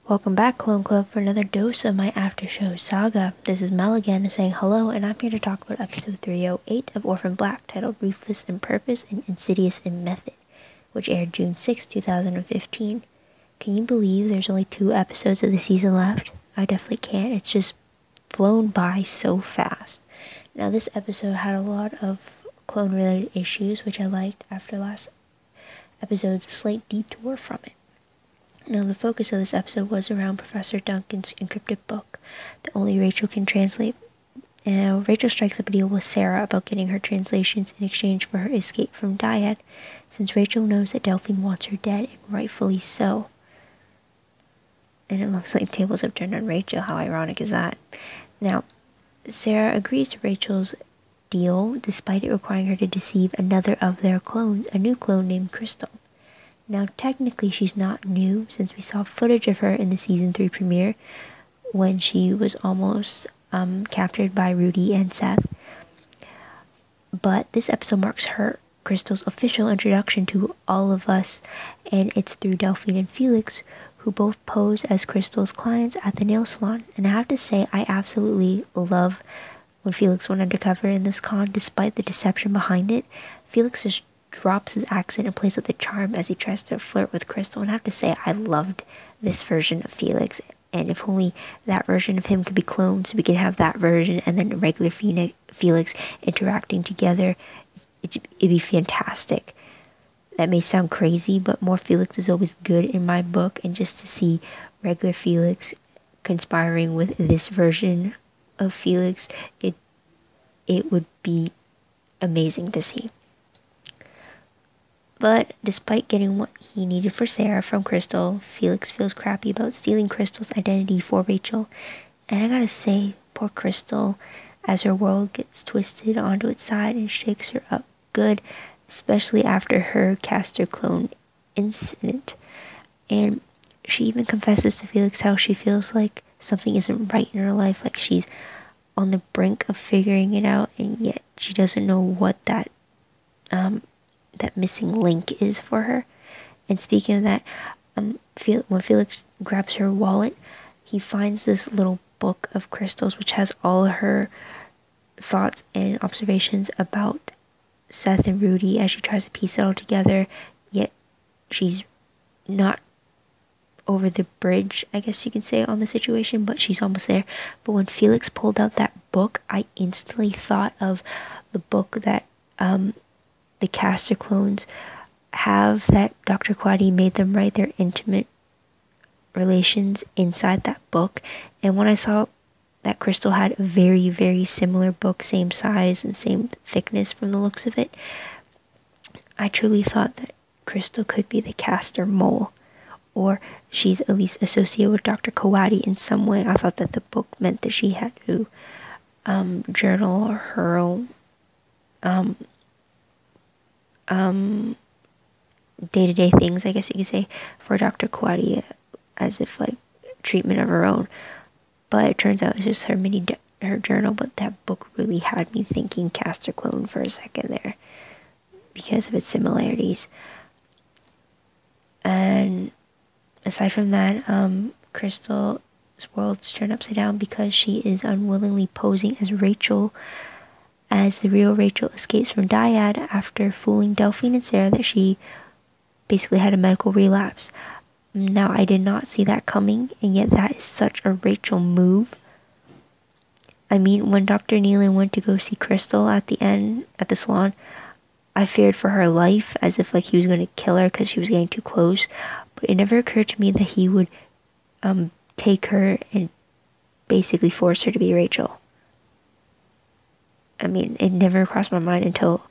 Welcome back, Clone Club, for another dose of my after show saga. This is Mel again saying hello, and I'm here to talk about episode 308 of Orphan Black, titled Ruthless in Purpose and Insidious in Method, which aired June 6, 2015. Can you believe there's only 2 episodes of the season left? I definitely can't. It's just flown by so fast. Now, this episode had a lot of clone-related issues, which I liked after last episode's slight detour from it. Now, the focus of this episode was around Professor Duncan's encrypted book that only Rachel can translate. Now, Rachel strikes up a deal with Sarah about getting her translations in exchange for her escape from Dyad, since Rachel knows that Delphine wants her dead, and rightfully so. And it looks like tables have turned on Rachel. How ironic is that? Now, Sarah agrees to Rachel's deal, despite it requiring her to deceive another of their clones, a new clone named Crystal. Now, technically, she's not new, since we saw footage of her in the Season 3 premiere, when she was almost captured by Rudy and Seth. But this episode marks her, Crystal's, official introduction to all of us, and it's through Delphine and Felix, who both pose as Crystal's clients at the nail salon. And I have to say, I absolutely love when Felix went undercover in this con, despite the deception behind it. Felix just drops his accent and plays up the charm as he tries to flirt with Crystal, and I have to say, I loved this version of Felix, and if only that version of him could be cloned so we could have that version and then regular Felix interacting together, it'd be fantastic. That may sound crazy, but more Felix is always good in my book, and just to see regular Felix conspiring with this version of Felix, it would be amazing to see. But despite getting what he needed for Sarah from Crystal, Felix feels crappy about stealing Crystal's identity for Rachel. And I gotta say, poor Crystal, as her world gets twisted onto its side and shakes her up good, especially after her Castor clone incident. And she even confesses to Felix how she feels like something isn't right in her life, like she's on the brink of figuring it out, and yet she doesn't know what that missing link is for her. And speaking of that, when Felix grabs her wallet, he finds this little book of crystals which has all her thoughts and observations about Seth and Rudy as she tries to piece it all together, yet she's not over the bridge, I guess you can say, on the situation, but she's almost there. But when Felix pulled out that book, I instantly thought of the book that the Castor clones have, that Dr. Quaddy made them write their intimate relations inside that book. And when I saw that Crystal had a very, very similar book, same size and same thickness from the looks of it, I truly thought that Crystal could be the Castor mole, or she's at least associated with Dr. Quaddy in some way. I thought that the book meant that she had to journal her own day-to-day things, I guess you could say, for Dr. Quaddy, as if like treatment of her own. But it turns out it's just her journal. But that book really had me thinking Castor clone for a second there, because of its similarities. And aside from that, Crystal's world's turned upside down because she is unwillingly posing as Rachel, as the real Rachel escapes from Dyad after fooling Delphine and Sarah that she basically had a medical relapse. Now, I did not see that coming, and yet that is such a Rachel move. I mean, when Dr. Nealon went to go see Crystal at the end, at the salon, I feared for her life, as if like he was going to kill her because she was getting too close. But it never occurred to me that he would take her and basically force her to be Rachel. I mean, it never crossed my mind until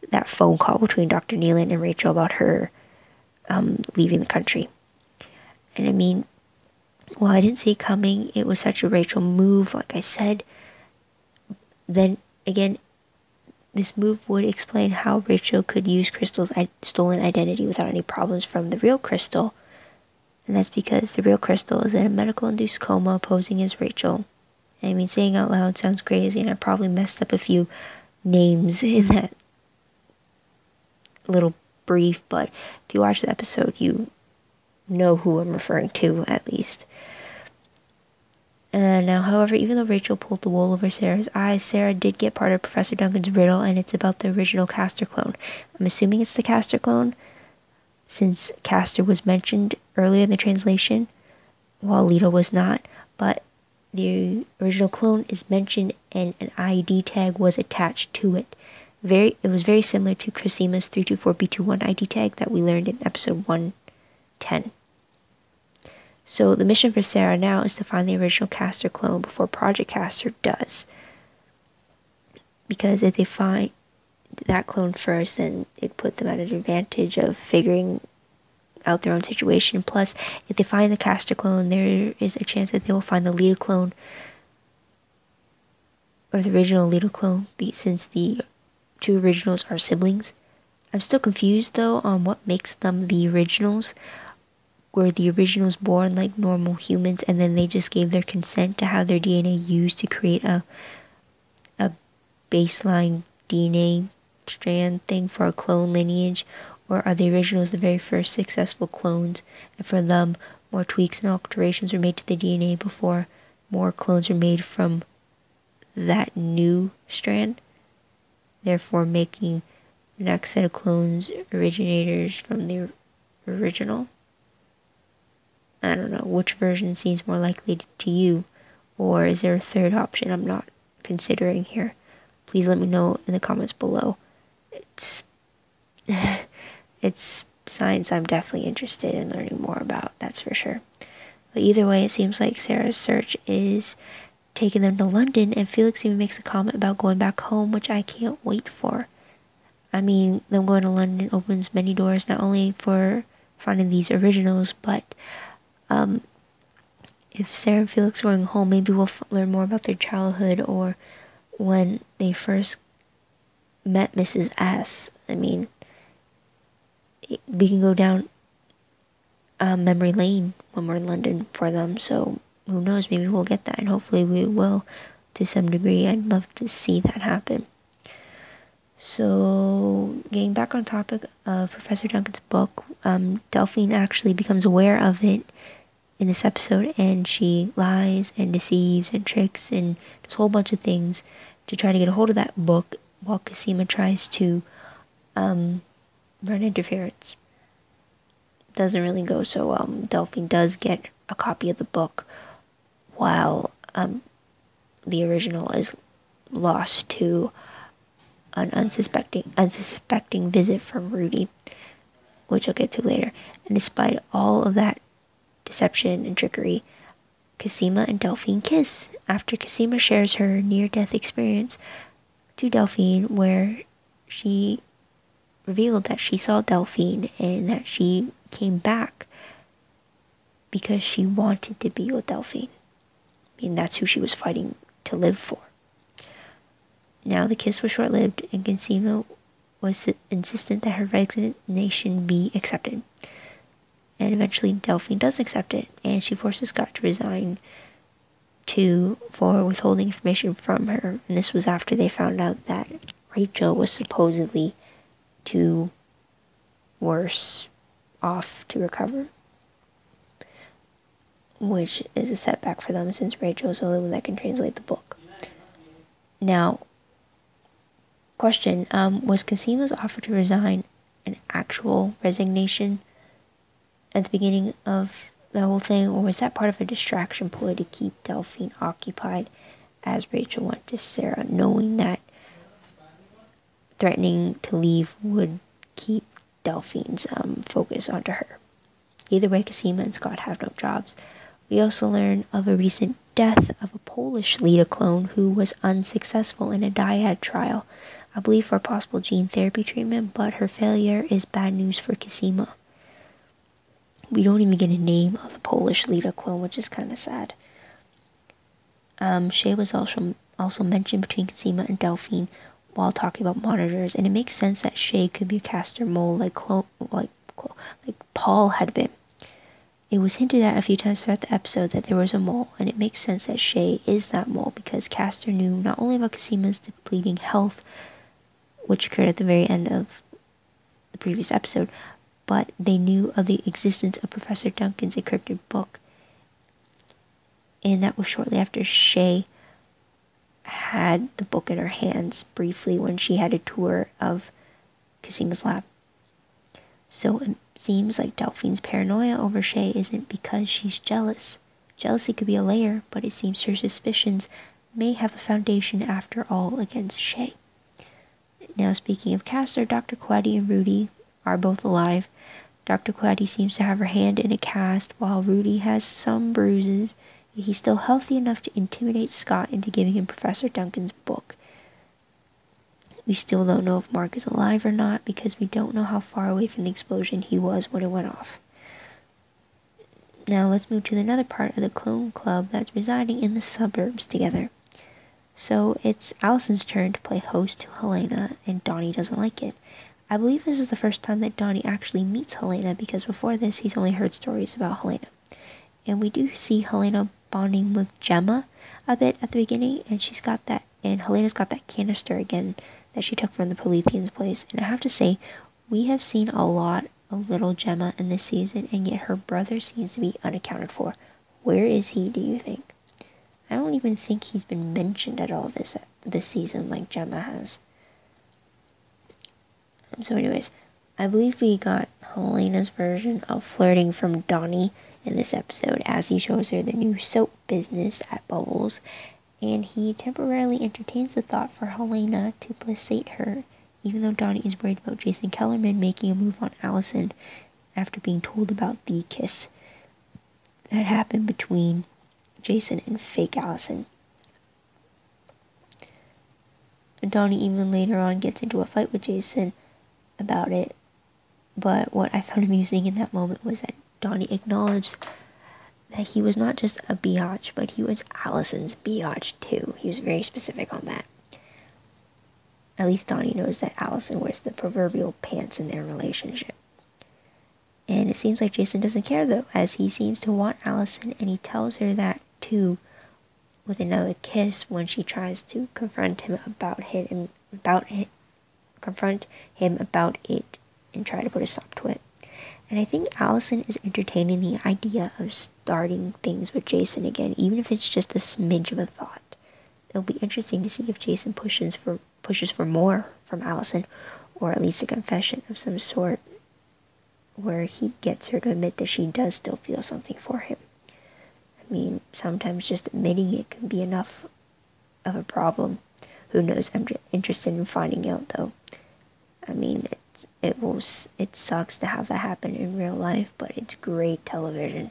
that phone call between Dr. Nealon and Rachel about her leaving the country. And I mean, while I didn't see it coming, it was such a Rachel move, like I said. Then again, this move would explain how Rachel could use Crystal's stolen identity without any problems from the real Crystal. And that's because the real Crystal is in a medical-induced coma posing as Rachel. I mean, saying out loud sounds crazy, and I probably messed up a few names in that little brief, but if you watch the episode, you know who I'm referring to, at least. Now, however, even though Rachel pulled the wool over Sarah's eyes, Sarah did get part of Professor Duncan's riddle, and it's about the original Castor clone. I'm assuming it's the Castor clone, since Castor was mentioned earlier in the translation, while Lita was not. But the original clone is mentioned, and an ID tag was attached to it. It was very similar to Cosima's 324B21 ID tag that we learned in episode 110. So the mission for Sarah now is to find the original Castor clone before Project Castor does. Because if they find that clone first, then it puts them at an advantage of figuring out their own situation. Plus, if they find the Castor clone, there is a chance that they will find the Lita clone, or the original Lita clone, since the two originals are siblings. I'm still confused though on what makes them the originals. Were the originals born like normal humans, and then they just gave their consent to have their DNA used to create a baseline DNA strand thing for a clone lineage? Or are the originals the very first successful clones, and for them more tweaks and alterations were made to the DNA before more clones were made from that new strand, therefore making the next set of clones originators from the original? I don't know which version seems more likely to you, or is there a third option I'm not considering here? Please let me know in the comments below. It's science I'm definitely interested in learning more about, that's for sure. But either way, it seems like Sarah's search is taking them to London, and Felix even makes a comment about going back home, which I can't wait for. I mean, them going to London opens many doors, not only for finding these originals, but if Sarah and Felix are going home, maybe we'll learn more about their childhood, or when they first met Mrs. S. I mean, we can go down memory lane when we're in London for them, so who knows, maybe we'll get that, and hopefully we will to some degree. I'd love to see that happen. So, getting back on topic of Professor Duncan's book, Delphine actually becomes aware of it in this episode, and she lies and deceives and tricks and does a whole bunch of things to try to get a hold of that book, while Cosima tries to run interference. Doesn't really go so well. Delphine does get a copy of the book, while the original is lost to an unsuspecting visit from Rudy, which I'll get to later. And despite all of that deception and trickery, Cosima and Delphine kiss after Cosima shares her near-death experience to Delphine, where she revealed that she saw Delphine and that she came back because she wanted to be with Delphine. I mean, that's who she was fighting to live for. Now, the kiss was short-lived, and Cosima was insistent that her resignation be accepted. And eventually Delphine does accept it, and she forces Scott to resign for withholding information from her. And this was after they found out that Rachel was supposedly too worse off to recover, which is a setback for them since Rachel is the only one that can translate the book. Now, question, was Cosima's offer to resign an actual resignation at the beginning of the whole thing, or was that part of a distraction ploy to keep Delphine occupied as Rachel went to Sarah, knowing that threatening to leave would keep Delphine's focus onto her? Either way, Cosima and Scott have no jobs. We also learn of a recent death of a Polish Lita clone who was unsuccessful in a dyad trial, I believe for a possible gene therapy treatment, but her failure is bad news for Cosima. We don't even get a name of the Polish Lita clone, which is kind of sad. Shea was also mentioned between Cosima and Delphine while talking about monitors, and it makes sense that Shea could be a Castor mole like Paul had been. It was hinted at a few times throughout the episode that there was a mole, and it makes sense that Shea is that mole because Castor knew not only about Cosima's depleting health, which occurred at the very end of the previous episode, but they knew of the existence of Professor Duncan's encrypted book. And that was shortly after Shea had the book in her hands briefly when she had a tour of Casima's lab. So it seems like Delphine's paranoia over Shea isn't because she's jealous. Jealousy could be a layer, but it seems her suspicions may have a foundation after all against Shea. Now, speaking of Castor, Dr. Claudia and Rudy are both alive. Dr. Claudia seems to have her hand in a cast, while Rudy has some bruises. He's still healthy enough to intimidate Scott into giving him Professor Duncan's book. We still don't know if Mark is alive or not, because we don't know how far away from the explosion he was when it went off. Now let's move to another part of the clone club that's residing in the suburbs together. So it's Alison's turn to play host to Helena, and Donnie doesn't like it. I believe this is the first time that Donnie actually meets Helena, because before this he's only heard stories about Helena. And we do see Helena bonding with Gemma a bit at the beginning, and Helena's got that canister again that she took from the Prolethean's place. And I have to say, we have seen a lot of little Gemma in this season, and yet her brother seems to be unaccounted for. Where is he, do you think? I don't even think he's been mentioned at all this season like Gemma has. So anyways, I believe we got Helena's version of flirting from Donnie in this episode, as he shows her the new soap business at Bubbles, and he temporarily entertains the thought for Helena to placate her, even though Donnie is worried about Jason Kellerman making a move on Alison after being told about the kiss that happened between Jason and fake Alison. Donnie even later on gets into a fight with Jason about it, but what I found amusing in that moment was that Donnie acknowledged that he was not just a biatch, but he was Alison's biatch too. He was very specific on that. At least Donnie knows that Alison wears the proverbial pants in their relationship. And it seems like Jason doesn't care though, as he seems to want Alison, and he tells her that too with another kiss when she tries to confront him about it and try to put a stop to it. And I think Alison is entertaining the idea of starting things with Jason again, even if it's just a smidge of a thought. It'll be interesting to see if Jason pushes for more from Alison, or at least a confession of some sort, where he gets her to admit that she does still feel something for him. I mean, sometimes just admitting it can be enough of a problem. Who knows? I'm just interested in finding out, though. I mean, it sucks to have that happen in real life, but it's great television.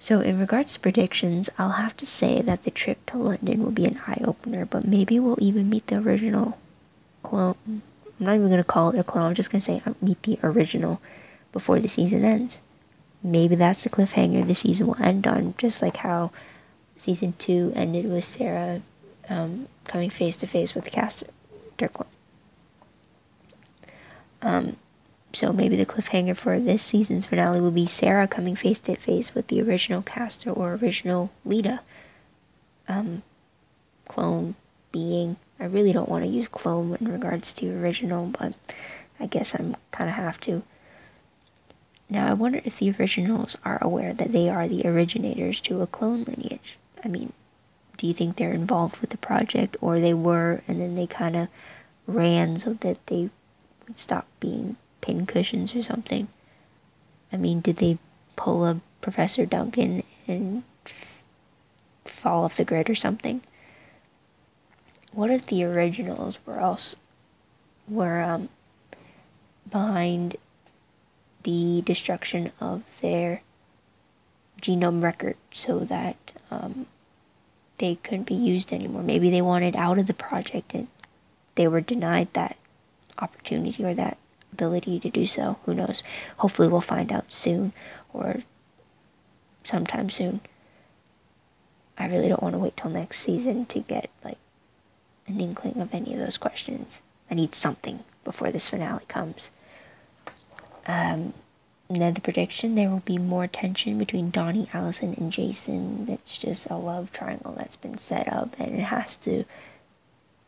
So in regards to predictions, I'll have to say that the trip to London will be an eye-opener, but maybe we'll even meet the original clone. I'm not even going to call it a clone, I'm just going to say meet the original before the season ends. Maybe that's the cliffhanger the season will end on, just like how season 2 ended with Sarah coming face to face with Castor. So maybe the cliffhanger for this season's finale will be Sarah coming face to face with the original Castor or original Lita. Clone being, I really don't want to use clone in regards to original, but I guess I'm kind of have to. Now I wonder if the originals are aware that they are the originators to a clone lineage. I mean, do you think they're involved with the project, or they were and then they kind of ran so that they would stop being pin cushions or something? I mean, did they pull a Professor Duncan and fall off the grid or something? What if the originals were behind the destruction of their genome record so that they couldn't be used anymore? Maybe they wanted out of the project and they were denied that opportunity or that ability to do so. Who knows? Hopefully we'll find out soon, or sometime soon. I really don't want to wait till next season to get like an inkling of any of those questions. I need something before this finale comes. Another prediction, there will be more tension between Donnie, Alison, and Jason. That's just a love triangle that's been set up, and it has to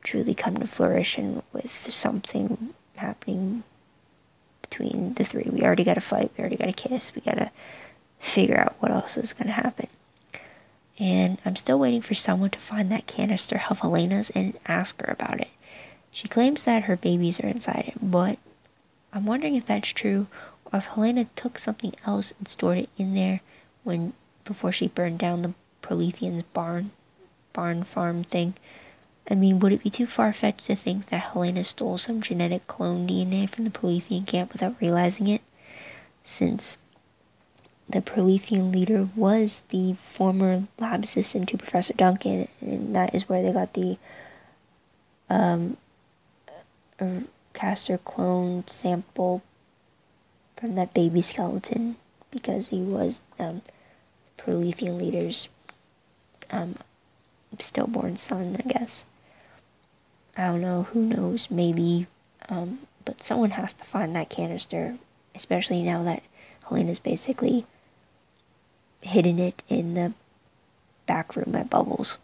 truly come to fruition with something happening between the three. We already got to fight. We already got to kiss. We got to figure out what else is going to happen. And I'm still waiting for someone to find that canister of Elena's and ask her about it. She claims that her babies are inside it, but I'm wondering if that's true, or if Helena took something else and stored it in there before she burned down the Prolethean's barn farm thing. I mean, would it be too far-fetched to think that Helena stole some genetic clone DNA from the Prolethean camp without realizing it? Since the Prolethean leader was the former lab assistant to Professor Duncan, and that is where they got the Castor clone sample from that baby skeleton, because he was the Prolethean leader's stillborn son, I guess. I don't know, who knows, maybe, but someone has to find that canister, especially now that Helena's basically hidden it in the back room at Bubbles.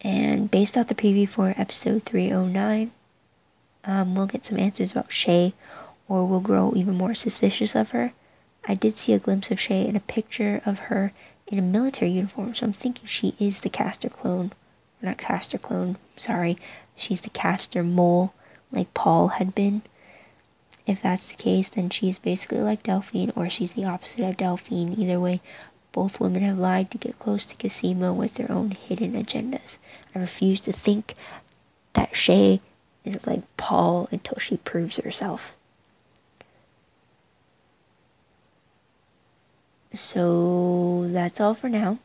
And based off the preview for episode 309, we'll get some answers about Shea, or we'll grow even more suspicious of her. I did see a glimpse of Shea in a picture of her in a military uniform, so I'm thinking she is the Castor clone. Not Castor clone, sorry. She's the Castor mole, like Paul had been. If that's the case, then she's basically like Delphine, or she's the opposite of Delphine. Either way, both women have lied to get close to Cosimo with their own hidden agendas. I refuse to think that Shea is like Paul until she proves herself. So that's all for now.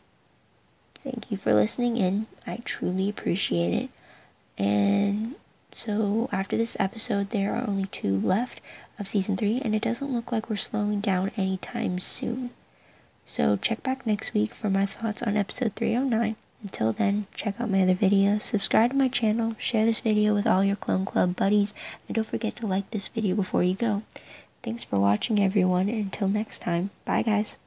Thank you for listening in. I truly appreciate it. And so after this episode, there are only 2 left of season 3, and it doesn't look like we're slowing down anytime soon. So check back next week for my thoughts on episode 309. Until then, check out my other videos, subscribe to my channel, share this video with all your Clone Club buddies, and don't forget to like this video before you go. Thanks for watching, everyone, and until next time, bye guys.